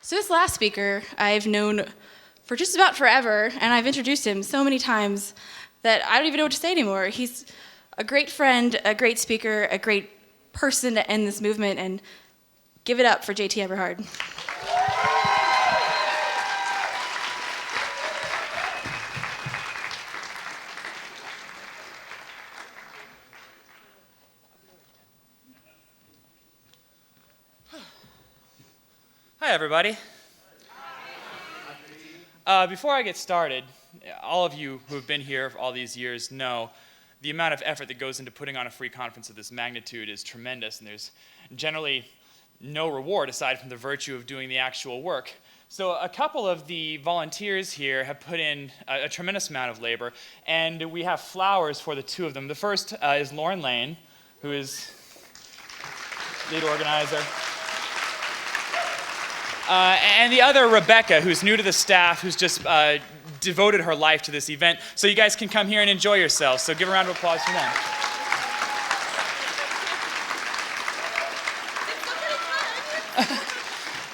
So this last speaker I've known for just about forever, and I've introduced him so many times that I don't even know what to say anymore. He's a great friend, a great speaker, a great person to end this movement, and give it up for JT Eberhard. Hi, everybody. Before I get started, all of you who have been here for all these years know the amount of effort that goes into putting on a free conference of this magnitude is tremendous, and there's generally no reward aside from the virtue of doing the actual work. So a couple of the volunteers here have put in a tremendous amount of labor, and we have flowers for the two of them. The first is Lauren Lane, who is lead organizer. And the other, Rebecca, who's new to the staff, who's just devoted her life to this event. So you guys can come here and enjoy yourselves. So give a round of applause for them.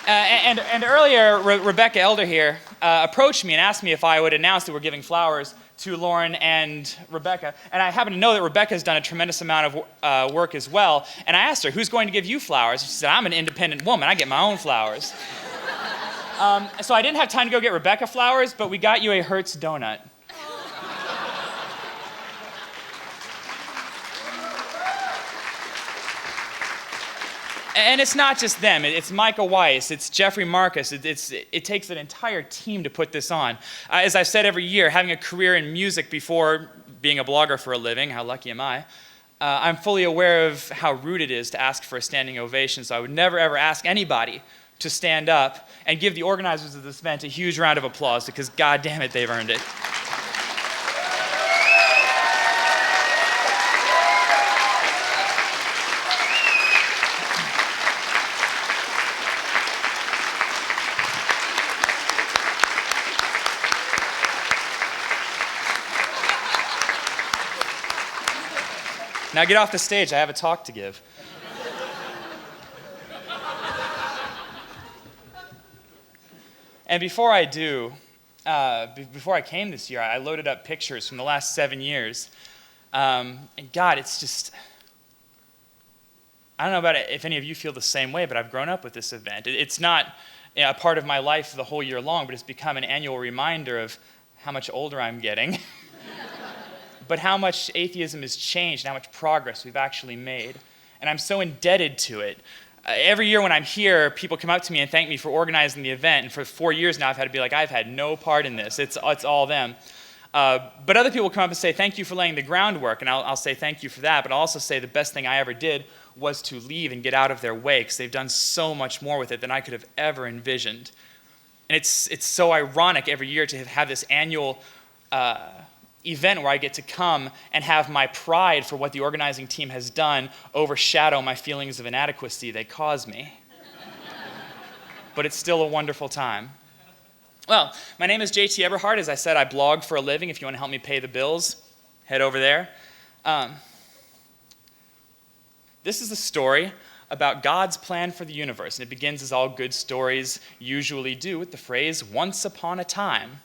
And earlier, Rebecca Elder here approached me and asked me if I would announce that we're giving flowers to Lauren and Rebecca. And I happen to know that Rebecca has done a tremendous amount of work as well. And I asked her, who's going to give you flowers? She said, I'm an independent woman. I get my own flowers. So I didn't have time to go get Rebecca flowers, but we got you a Hertz donut. And it's not just them. It's Micah Weiss. It's Jeffrey Marcus. It takes an entire team to put this on. As I've said every year, having a career in music before being a blogger for a living, how lucky am I, I'm fully aware of how rude it is to ask for a standing ovation, so I would never, ever ask anybody to stand up and give the organizers of this event a huge round of applause, because God damn it, they've earned it. Now get off the stage, I have a talk to give. And before I do, before I came this year, I loaded up pictures from the last 7 years. And God, it's just, I don't know about it, if any of you feel the same way, but I've grown up with this event. It's not a part of my life the whole year long, but it's become an annual reminder of how much older I'm getting. But how much atheism has changed and how much progress we've actually made. And I'm so indebted to it. Every year when I'm here, people come up to me and thank me for organizing the event. And for 4 years now, I've had to be like, I've had no part in this. It's all them. But other people come up and say, thank you for laying the groundwork. And I'll say thank you for that. But I'll also say the best thing I ever did was to leave and get out of their way, because they've done so much more with it than I could have ever envisioned. And it's so ironic every year to have this annual event where I get to come and have my pride for what the organizing team has done overshadow my feelings of inadequacy they cause me. But it's still a wonderful time. Well, my name is JT Eberhard. As I said, I blog for a living. If you want to help me pay the bills, head over there. This is a story about God's plan for the universe, and it begins as all good stories usually do with the phrase, once upon a time.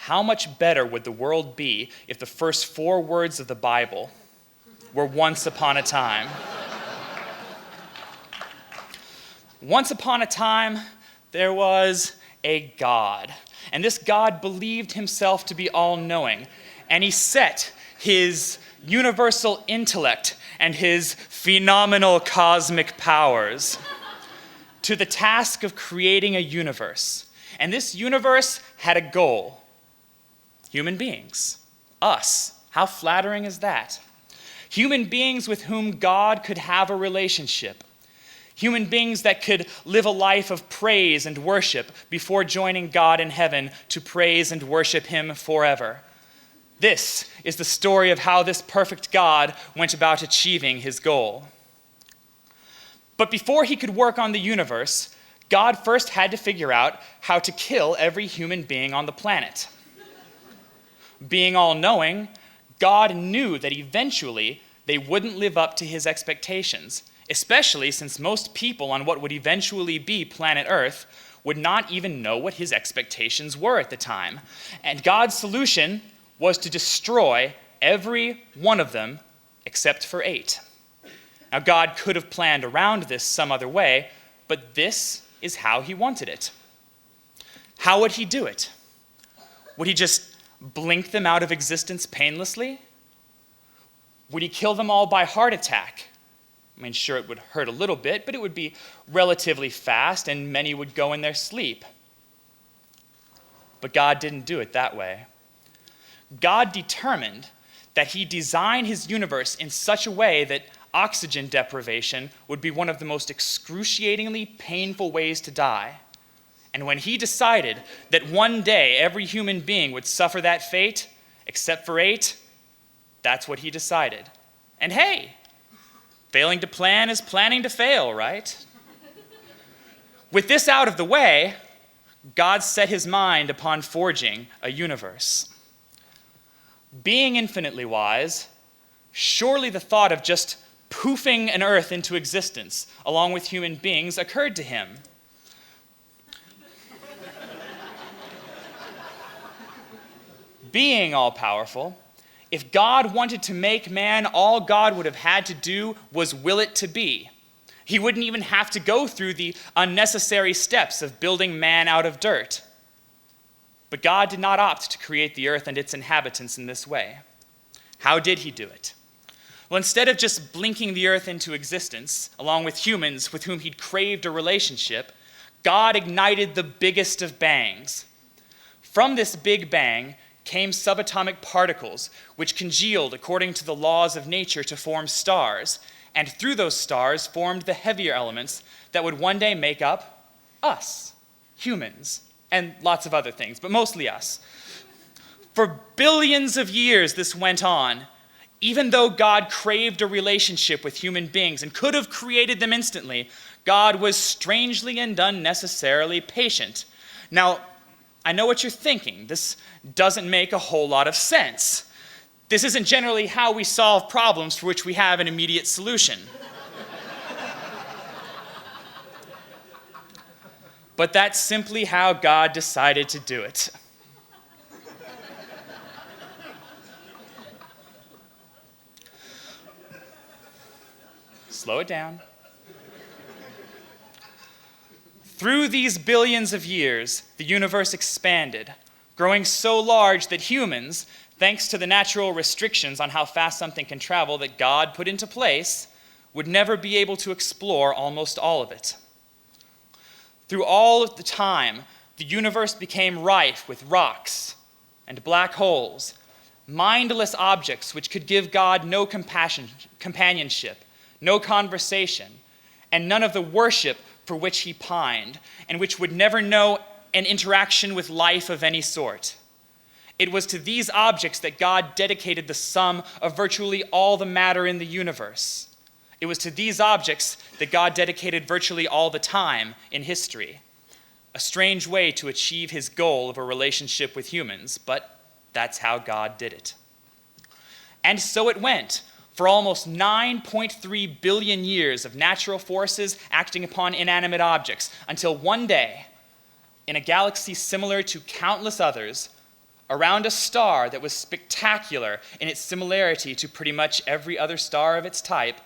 How much better would the world be if the first 4 words of the Bible were once upon a time? Once upon a time, there was a God. And this God believed himself to be all-knowing. And he set his universal intellect and his phenomenal cosmic powers to the task of creating a universe. And this universe had a goal. Human beings, us. How flattering is that? Human beings with whom God could have a relationship. Human beings that could live a life of praise and worship before joining God in heaven to praise and worship him forever. This is the story of how this perfect God went about achieving his goal. But before he could work on the universe, God first had to figure out how to kill every human being on the planet. Being all-knowing, God knew that eventually they wouldn't live up to his expectations, especially since most people on what would eventually be planet Earth would not even know what his expectations were at the time. And God's solution was to destroy every one of them except for 8. Now, God could have planned around this some other way, but this is how he wanted it. How would he do it? Would he just blink them out of existence painlessly? Would he kill them all by heart attack? I mean, sure, it would hurt a little bit, but it would be relatively fast, and many would go in their sleep. But God didn't do it that way. God determined that he designed his universe in such a way that oxygen deprivation would be one of the most excruciatingly painful ways to die. And when he decided that one day every human being would suffer that fate, except for 8, that's what he decided. And hey, failing to plan is planning to fail, right? With this out of the way, God set his mind upon forging a universe. Being infinitely wise, surely the thought of just poofing an earth into existence along with human beings occurred to him. Being all-powerful, if God wanted to make man, all God would have had to do was will it to be. He wouldn't even have to go through the unnecessary steps of building man out of dirt. But God did not opt to create the earth and its inhabitants in this way. How did he do it? Well, instead of just blinking the earth into existence, along with humans with whom he'd craved a relationship, God ignited the biggest of bangs. From this big bang came subatomic particles, which congealed according to the laws of nature to form stars, and through those stars formed the heavier elements that would one day make up us, humans, and lots of other things, but mostly us. For billions of years this went on, even though God craved a relationship with human beings and could have created them instantly. God was strangely and unnecessarily patient. Now, I know what you're thinking. This doesn't make a whole lot of sense. This isn't generally how we solve problems for which we have an immediate solution. But that's simply how God decided to do it. Slow it down. Through these billions of years, the universe expanded, growing so large that humans, thanks to the natural restrictions on how fast something can travel that God put into place, would never be able to explore almost all of it. Through all of the time, the universe became rife with rocks and black holes, mindless objects which could give God no companionship, no conversation, and none of the worship for which he pined, and which would never know an interaction with life of any sort. It was to these objects that God dedicated the sum of virtually all the matter in the universe. It was to these objects that God dedicated virtually all the time in history. A strange way to achieve his goal of a relationship with humans, but that's how God did it. And so it went. For almost 9.3 billion years of natural forces acting upon inanimate objects, until one day, in a galaxy similar to countless others, around a star that was spectacular in its similarity to pretty much every other star of its type,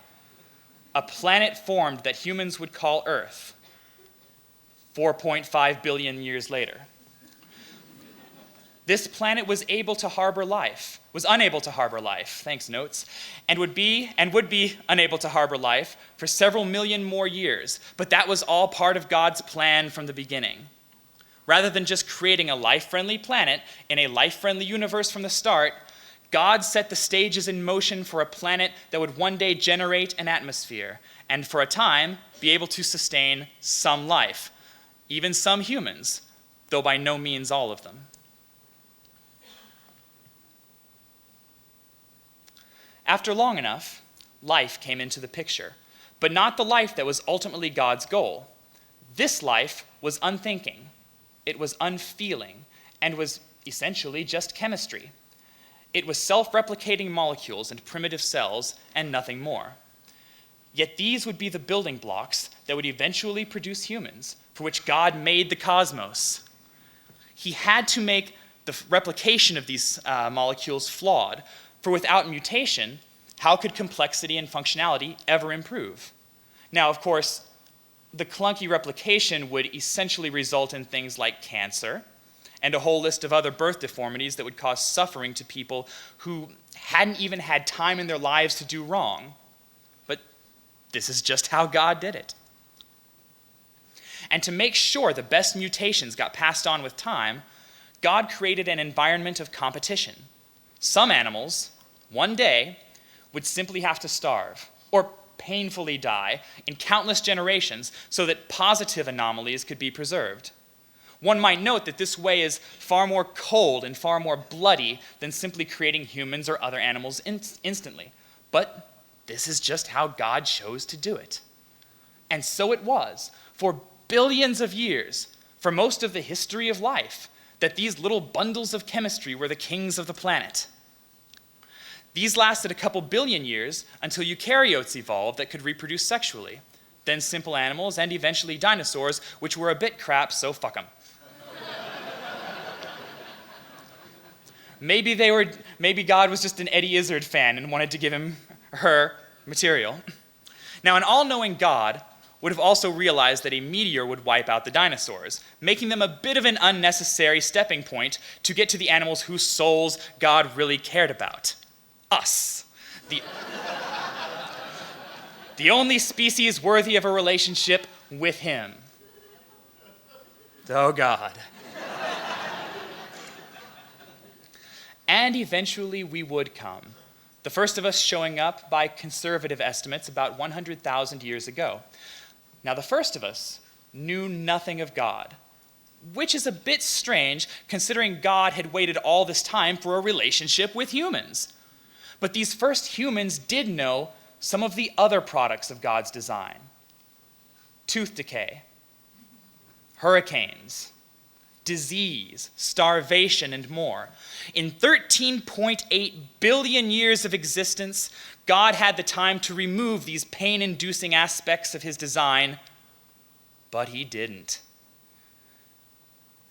a planet formed that humans would call Earth 4.5 billion years later. This planet was unable to harbor life, thanks notes, and would be unable to harbor life for several million more years, but that was all part of God's plan from the beginning. Rather than just creating a life-friendly planet in a life-friendly universe from the start, God set the stages in motion for a planet that would one day generate an atmosphere, and for a time be able to sustain some life, even some humans, though by no means all of them. After long enough, life came into the picture, but not the life that was ultimately God's goal. This life was unthinking, it was unfeeling, and was essentially just chemistry. It was self-replicating molecules and primitive cells, and nothing more. Yet these would be the building blocks that would eventually produce humans, for which God made the cosmos. He had to make the replication of these molecules flawed, for without mutation, how could complexity and functionality ever improve? Now, of course, the clunky replication would essentially result in things like cancer and a whole list of other birth deformities that would cause suffering to people who hadn't even had time in their lives to do wrong. But this is just how God did it. And to make sure the best mutations got passed on with time, God created an environment of competition. Some animals, one day, would simply have to starve or painfully die in countless generations so that positive anomalies could be preserved. One might note that this way is far more cold and far more bloody than simply creating humans or other animals instantly. But this is just how God chose to do it. And so it was, for billions of years, for most of the history of life, that these little bundles of chemistry were the kings of the planet. These lasted a couple billion years until eukaryotes evolved that could reproduce sexually, then simple animals, and eventually dinosaurs, which were a bit crap, so fuck them. Maybe God was just an Eddie Izzard fan and wanted to give him her material. Now, an all-knowing God would have also realized that a meteor would wipe out the dinosaurs, making them a bit of an unnecessary stepping point to get to the animals whose souls God really cared about. Us. The only species worthy of a relationship with him. Oh, God. And eventually we would come, the first of us showing up by conservative estimates about 100,000 years ago. Now, the first of us knew nothing of God, which is a bit strange considering God had waited all this time for a relationship with humans. But these first humans did know some of the other products of God's design: tooth decay, hurricanes, disease, starvation, and more. In 13.8 billion years of existence, God had the time to remove these pain-inducing aspects of his design, but he didn't.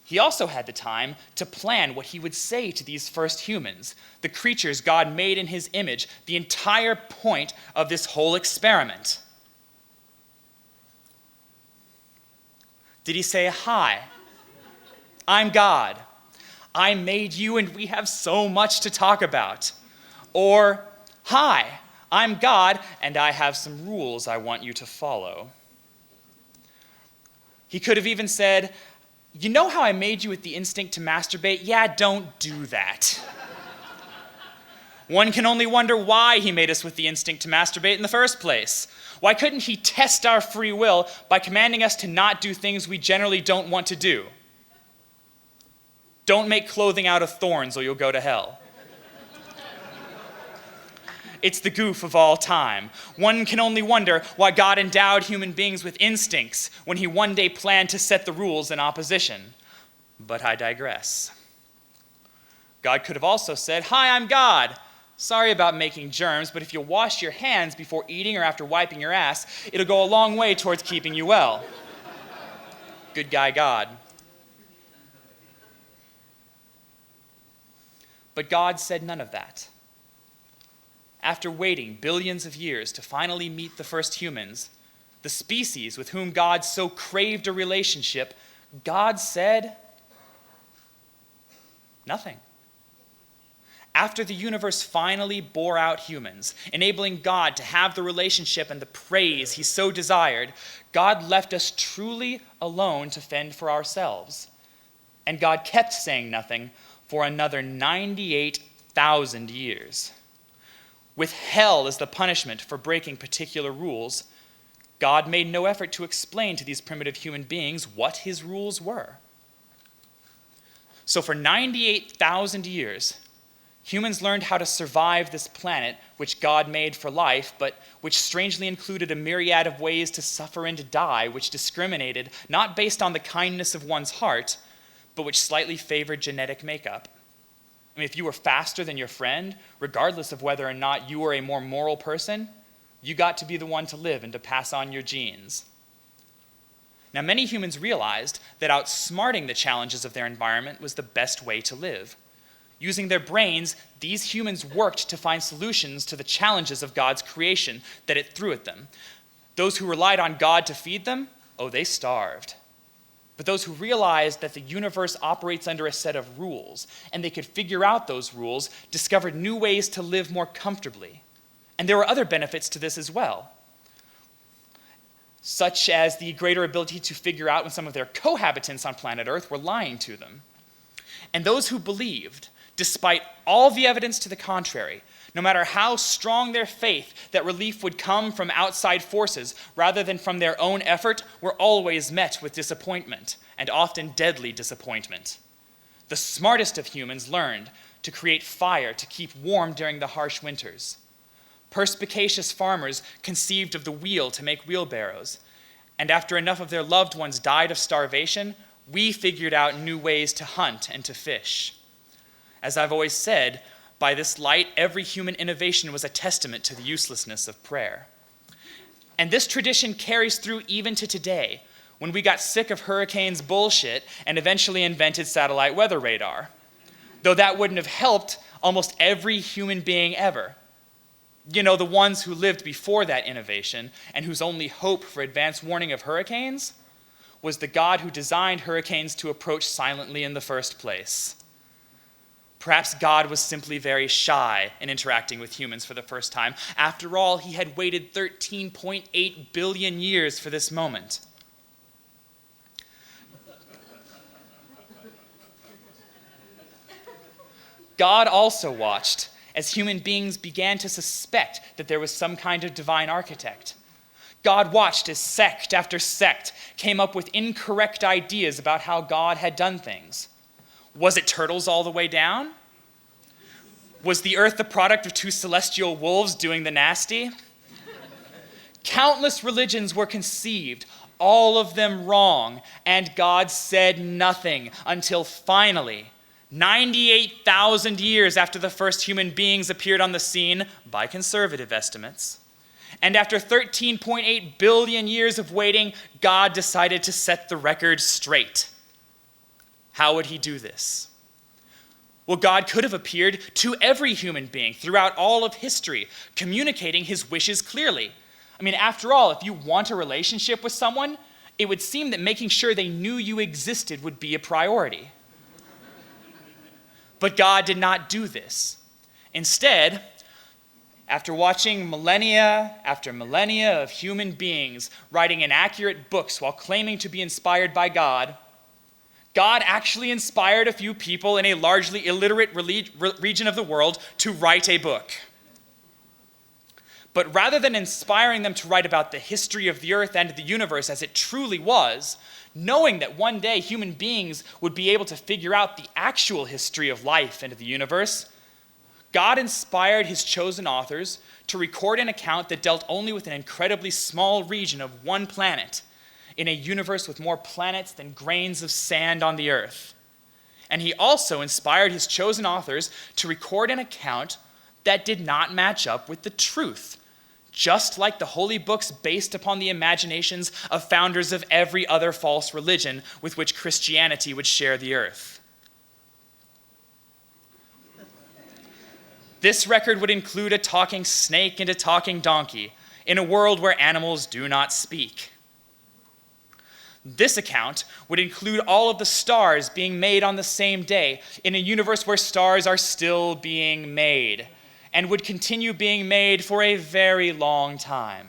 He also had the time to plan what he would say to these first humans, the creatures God made in his image, the entire point of this whole experiment. Did he say, "Hi, I'm God. I made you and we have so much to talk about"? Or, "Hi, I'm God and I have some rules I want you to follow"? He could have even said, "You know how I made you with the instinct to masturbate? Yeah, don't do that." One can only wonder why he made us with the instinct to masturbate in the first place. Why couldn't he test our free will by commanding us to not do things we generally don't want to do? Don't make clothing out of thorns or you'll go to hell. It's the goof of all time. One can only wonder why God endowed human beings with instincts when he one day planned to set the rules in opposition. But I digress. God could have also said, "Hi, I'm God. Sorry about making germs, but if you wash your hands before eating or after wiping your ass, it'll go a long way towards keeping you well." Good guy, God. But God said none of that. After waiting billions of years to finally meet the first humans, the species with whom God so craved a relationship, God said nothing. After the universe finally bore out humans, enabling God to have the relationship and the praise he so desired, God left us truly alone to fend for ourselves. And God kept saying nothing for another 98,000 years. With hell as the punishment for breaking particular rules, God made no effort to explain to these primitive human beings what his rules were. So for 98,000 years, humans learned how to survive this planet which God made for life, but which strangely included a myriad of ways to suffer and to die, which discriminated not based on the kindness of one's heart, but which slightly favored genetic makeup. I mean, if you were faster than your friend, regardless of whether or not you were a more moral person, You got to be the one to live and to pass on your genes. Now, many humans realized that outsmarting the challenges of their environment was the best way to live. Using their brains, these humans worked to find solutions to the challenges of God's creation that it threw at them. Those who relied on God to feed them, they starved. But those who realized that the universe operates under a set of rules, and they could figure out those rules, discovered new ways to live more comfortably. And there were other benefits to this as well, such as the greater ability to figure out when some of their cohabitants on planet Earth were lying to them. And those who believed, despite all the evidence to the contrary, no matter how strong their faith that relief would come from outside forces rather than from their own effort, were always met with disappointment, and often deadly disappointment. The smartest of humans learned to create fire to keep warm during the harsh winters. Perspicacious farmers conceived of the wheel to make wheelbarrows, and after enough of their loved ones died of starvation, we figured out new ways to hunt and to fish. As I've always said, by this light, every human innovation was a testament to the uselessness of prayer. And this tradition carries through even to today, when we got sick of hurricanes bullshit and eventually invented satellite weather radar. Though that wouldn't have helped almost every human being ever. You know, the ones who lived before that innovation and whose only hope for advance warning of hurricanes was the God who designed hurricanes to approach silently in the first place. Perhaps God was simply very shy in interacting with humans for the first time. After all, he had waited 13.8 billion years for this moment. God also watched as human beings began to suspect that there was some kind of divine architect. God watched as sect after sect came up with incorrect ideas about how God had done things. Was it turtles all the way down? Was the earth the product of two celestial wolves doing the nasty? Countless religions were conceived, all of them wrong, and God said nothing until finally, 98,000 years after the first human beings appeared on the scene, by conservative estimates, and after 13.8 billion years of waiting, God decided to set the record straight. How would he do this? Well, God could have appeared to every human being throughout all of history, communicating his wishes clearly. I mean, after all, if you want a relationship with someone, it would seem that making sure they knew you existed would be a priority. But God did not do this. Instead, after watching millennia after millennia of human beings writing inaccurate books while claiming to be inspired by God, God actually inspired a few people in a largely illiterate region of the world to write a book. But rather than inspiring them to write about the history of the earth and the universe as it truly was, knowing that one day human beings would be able to figure out the actual history of life and of the universe, God inspired his chosen authors to record an account that dealt only with an incredibly small region of one planet, in a universe with more planets than grains of sand on the earth. And he also inspired his chosen authors to record an account that did not match up with the truth, just like the holy books based upon the imaginations of founders of every other false religion with which Christianity would share the earth. This record would include a talking snake and a talking donkey in a world where animals do not speak. This account would include all of the stars being made on the same day in a universe where stars are still being made and would continue being made for a very long time.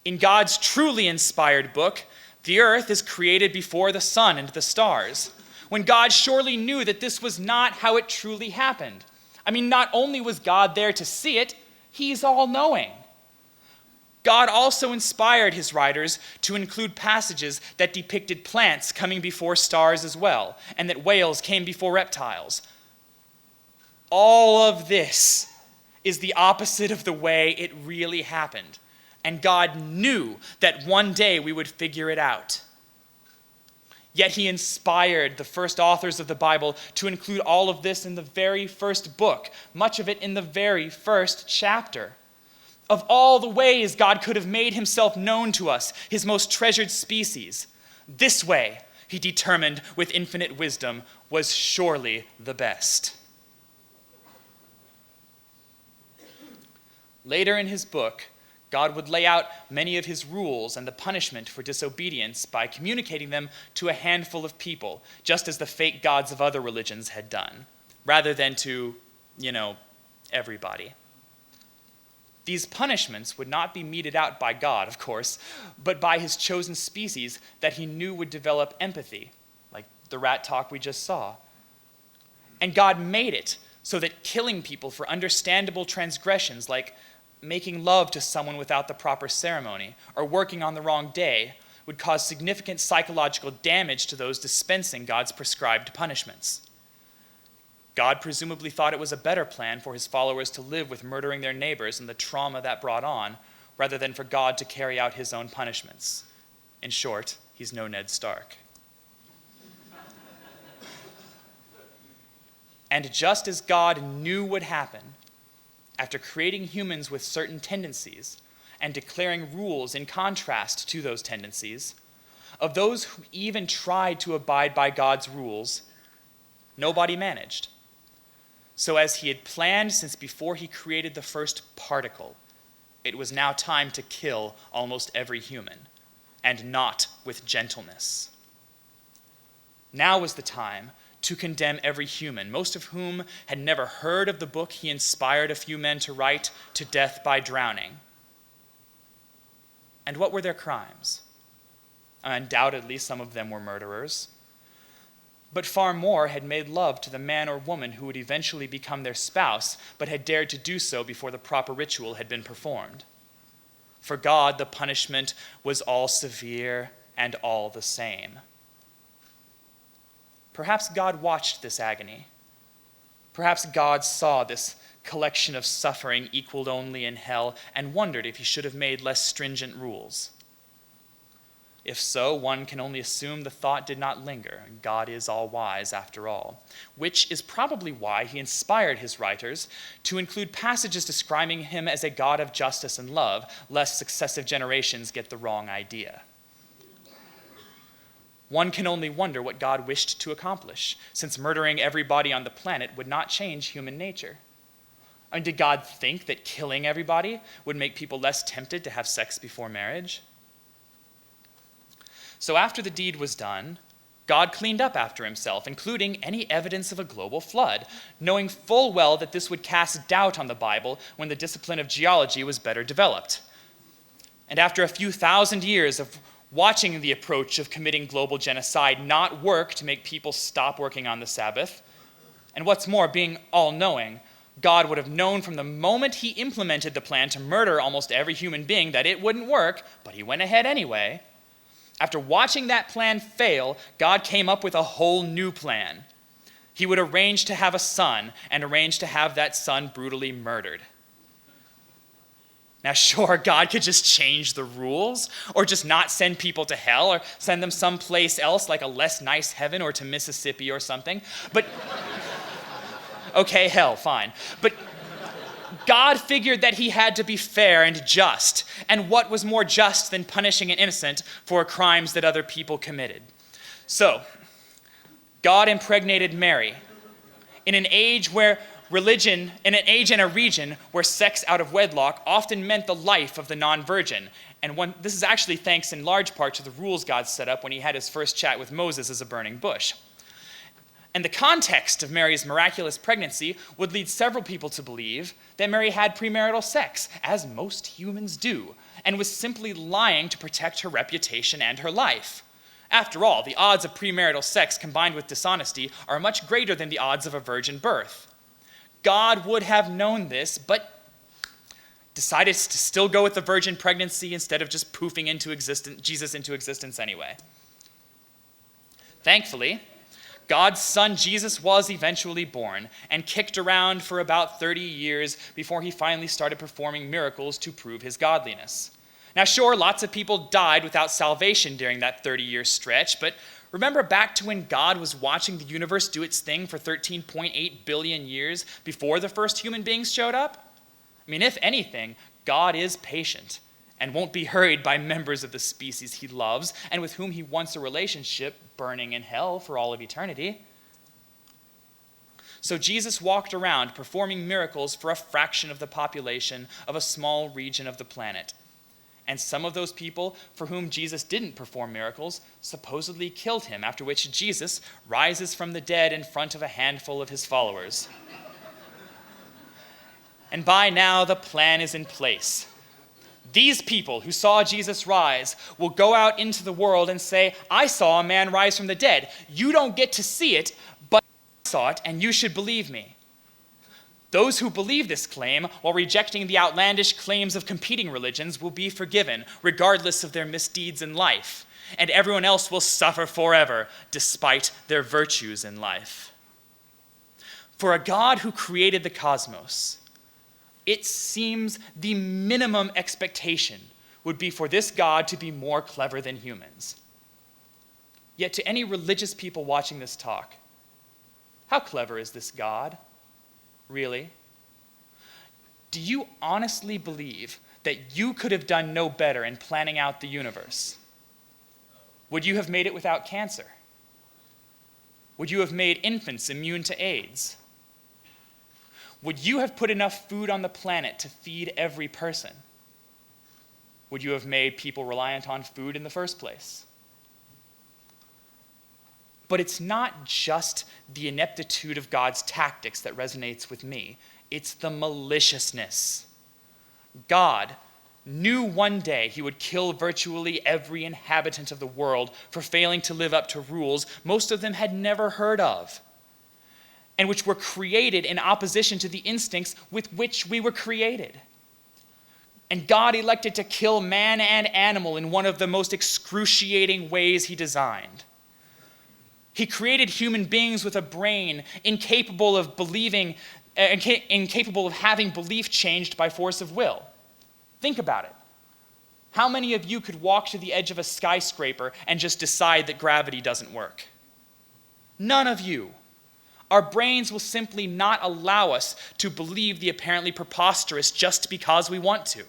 In God's truly inspired book, the earth is created before the sun and the stars, when God surely knew that this was not how it truly happened. I mean, not only was God there to see it, he's all-knowing. God also inspired his writers to include passages that depicted plants coming before stars as well, and that whales came before reptiles. All of this is the opposite of the way it really happened, and God knew that one day we would figure it out. Yet he inspired the first authors of the Bible to include all of this in the very first book, much of it in the very first chapter. Of all the ways God could have made himself known to us, his most treasured species, this way, he determined with infinite wisdom, was surely the best. Later in his book, God would lay out many of his rules and the punishment for disobedience by communicating them to a handful of people, just as the fake gods of other religions had done, rather than to, everybody. These punishments would not be meted out by God, of course, but by his chosen species that he knew would develop empathy, like the rat talk we just saw. And God made it so that killing people for understandable transgressions, like making love to someone without the proper ceremony or working on the wrong day, would cause significant psychological damage to those dispensing God's prescribed punishments. God presumably thought it was a better plan for his followers to live with murdering their neighbors and the trauma that brought on, rather than for God to carry out his own punishments. In short, he's no Ned Stark. And just as God knew would happen, after creating humans with certain tendencies and declaring rules in contrast to those tendencies, of those who even tried to abide by God's rules, nobody managed. So as he had planned since before he created the first particle, it was now time to kill almost every human, and not with gentleness. Now was the time to condemn every human, most of whom had never heard of the book he inspired a few men to write, to death by drowning. And what were their crimes? Undoubtedly, some of them were murderers. But far more had made love to the man or woman who would eventually become their spouse, but had dared to do so before the proper ritual had been performed. For God, the punishment was all severe and all the same. Perhaps God watched this agony. Perhaps God saw this collection of suffering equaled only in hell and wondered if he should have made less stringent rules. If so, one can only assume the thought did not linger. God is all-wise after all, which is probably why he inspired his writers to include passages describing him as a God of justice and love, lest successive generations get the wrong idea. One can only wonder what God wished to accomplish, since murdering everybody on the planet would not change human nature. Did God think that killing everybody would make people less tempted to have sex before marriage? So after the deed was done, God cleaned up after himself, including any evidence of a global flood, knowing full well that this would cast doubt on the Bible when the discipline of geology was better developed. And after a few thousand years of watching the approach of committing global genocide not work to make people stop working on the Sabbath, and what's more, being all-knowing, God would have known from the moment he implemented the plan to murder almost every human being that it wouldn't work, but he went ahead anyway. After watching that plan fail, God came up with a whole new plan. He would arrange to have a son and arrange to have that son brutally murdered. Now, sure, God could just change the rules or just not send people to hell or send them someplace else like a less nice heaven or to Mississippi or something. But, okay, hell, fine. But God figured that he had to be fair and just. And what was more just than punishing an innocent for crimes that other people committed? So, God impregnated Mary in an age and a region where sex out of wedlock often meant the life of the non-virgin. And this is actually thanks in large part to the rules God set up when he had his first chat with Moses as a burning bush. And the context of Mary's miraculous pregnancy would lead several people to believe that Mary had premarital sex, as most humans do, and was simply lying to protect her reputation and her life. After all, the odds of premarital sex combined with dishonesty are much greater than the odds of a virgin birth. God would have known this, but decided to still go with the virgin pregnancy instead of just poofing Jesus into existence anyway. Thankfully, God's son Jesus was eventually born and kicked around for about 30 years before he finally started performing miracles to prove his godliness. Now sure, lots of people died without salvation during that 30-year stretch, but remember back to when God was watching the universe do its thing for 13.8 billion years before the first human beings showed up? I mean, if anything, God is patient and won't be hurried by members of the species he loves and with whom he wants a relationship burning in hell for all of eternity. So Jesus walked around performing miracles for a fraction of the population of a small region of the planet. And some of those people for whom Jesus didn't perform miracles supposedly killed him, after which Jesus rises from the dead in front of a handful of his followers. And by now, the plan is in place. These people who saw Jesus rise will go out into the world and say, I saw a man rise from the dead. You don't get to see it, but I saw it, and you should believe me. Those who believe this claim, while rejecting the outlandish claims of competing religions, will be forgiven, regardless of their misdeeds in life. And everyone else will suffer forever, despite their virtues in life. For a God who created the cosmos, it seems the minimum expectation would be for this God to be more clever than humans. Yet to any religious people watching this talk, how clever is this God? Really? Do you honestly believe that you could have done no better in planning out the universe? Would you have made it without cancer? Would you have made infants immune to AIDS? Would you have put enough food on the planet to feed every person? Would you have made people reliant on food in the first place? But it's not just the ineptitude of God's tactics that resonates with me. It's the maliciousness. God knew one day he would kill virtually every inhabitant of the world for failing to live up to rules most of them had never heard of, and which were created in opposition to the instincts with which we were created. And God elected to kill man and animal in one of the most excruciating ways he designed. He created human beings with a brain incapable of believing, incapable of having belief changed by force of will. Think about it. How many of you could walk to the edge of a skyscraper and just decide that gravity doesn't work? None of you. Our brains will simply not allow us to believe the apparently preposterous just because we want to.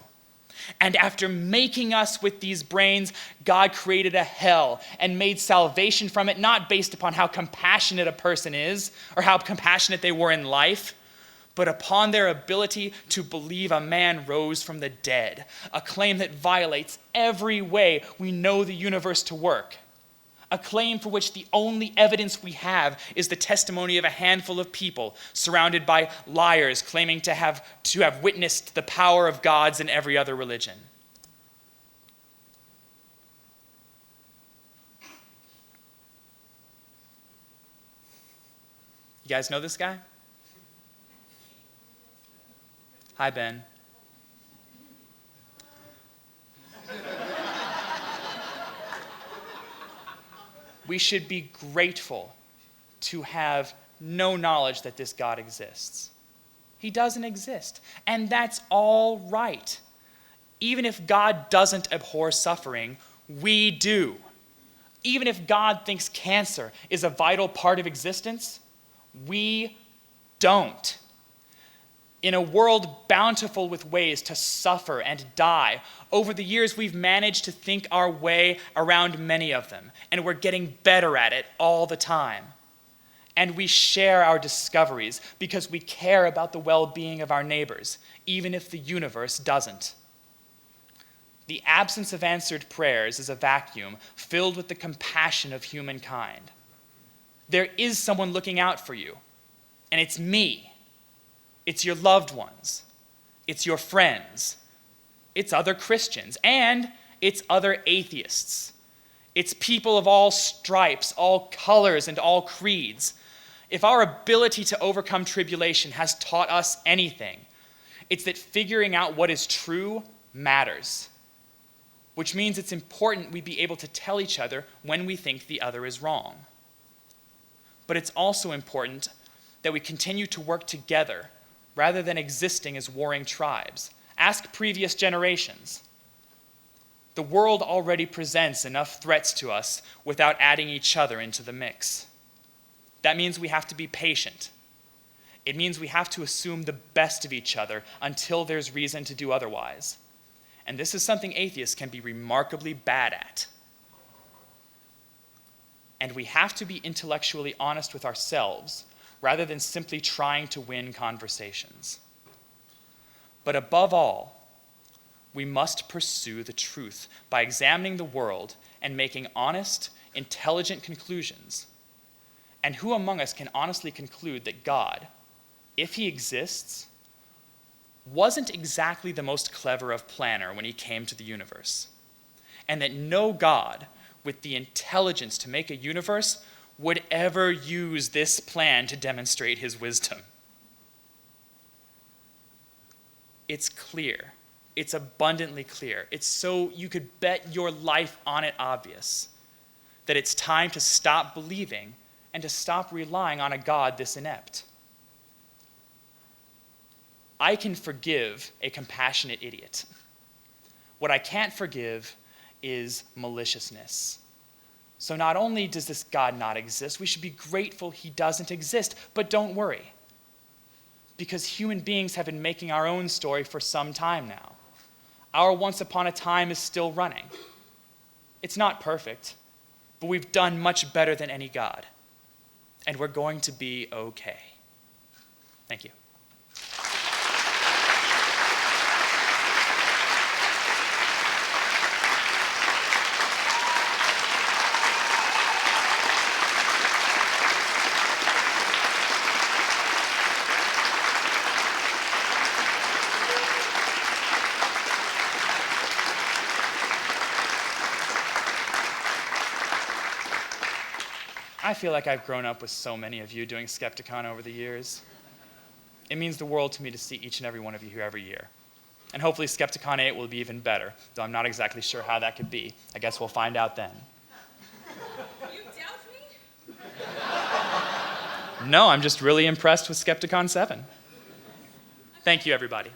And after making us with these brains, God created a hell and made salvation from it not based upon how compassionate a person is or how compassionate they were in life, but upon their ability to believe a man rose from the dead, a claim that violates every way we know the universe to work. A claim for which the only evidence we have is the testimony of a handful of people surrounded by liars claiming to have witnessed the power of gods in every other religion. You guys know this guy? Hi, Ben. We should be grateful to have no knowledge that this God exists. He doesn't exist, and that's all right. Even if God doesn't abhor suffering, we do. Even if God thinks cancer is a vital part of existence, we don't. In a world bountiful with ways to suffer and die, over the years we've managed to think our way around many of them, and we're getting better at it all the time. And we share our discoveries because we care about the well-being of our neighbors, even if the universe doesn't. The absence of answered prayers is a vacuum filled with the compassion of humankind. There is someone looking out for you, and it's me. It's your loved ones. It's your friends. It's other Christians. And it's other atheists. It's people of all stripes, all colors, and all creeds. If our ability to overcome tribulation has taught us anything, it's that figuring out what is true matters, which means it's important we be able to tell each other when we think the other is wrong. But it's also important that we continue to work together rather than existing as warring tribes. Ask previous generations. The world already presents enough threats to us without adding each other into the mix. That means we have to be patient. It means we have to assume the best of each other until there's reason to do otherwise. And this is something atheists can be remarkably bad at. And we have to be intellectually honest with ourselves rather than simply trying to win conversations. But above all, we must pursue the truth by examining the world and making honest, intelligent conclusions. And who among us can honestly conclude that God, if he exists, wasn't exactly the most clever of planner when he came to the universe, and that no God with the intelligence to make a universe would ever use this plan to demonstrate his wisdom? It's clear. It's abundantly clear. It's so you could bet your life on it obvious that it's time to stop believing and to stop relying on a God this inept. I can forgive a compassionate idiot. What I can't forgive is maliciousness. So not only does this God not exist, we should be grateful he doesn't exist, but don't worry, because human beings have been making our own story for some time now. Our once upon a time is still running. It's not perfect, but we've done much better than any God, and we're going to be okay. Thank you. I feel like I've grown up with so many of you doing Skepticon over the years. It means the world to me to see each and every one of you here every year. And hopefully Skepticon 8 will be even better, though I'm not exactly sure how that could be. I guess we'll find out then. You doubt me? No, I'm just really impressed with Skepticon 7. Thank you, everybody.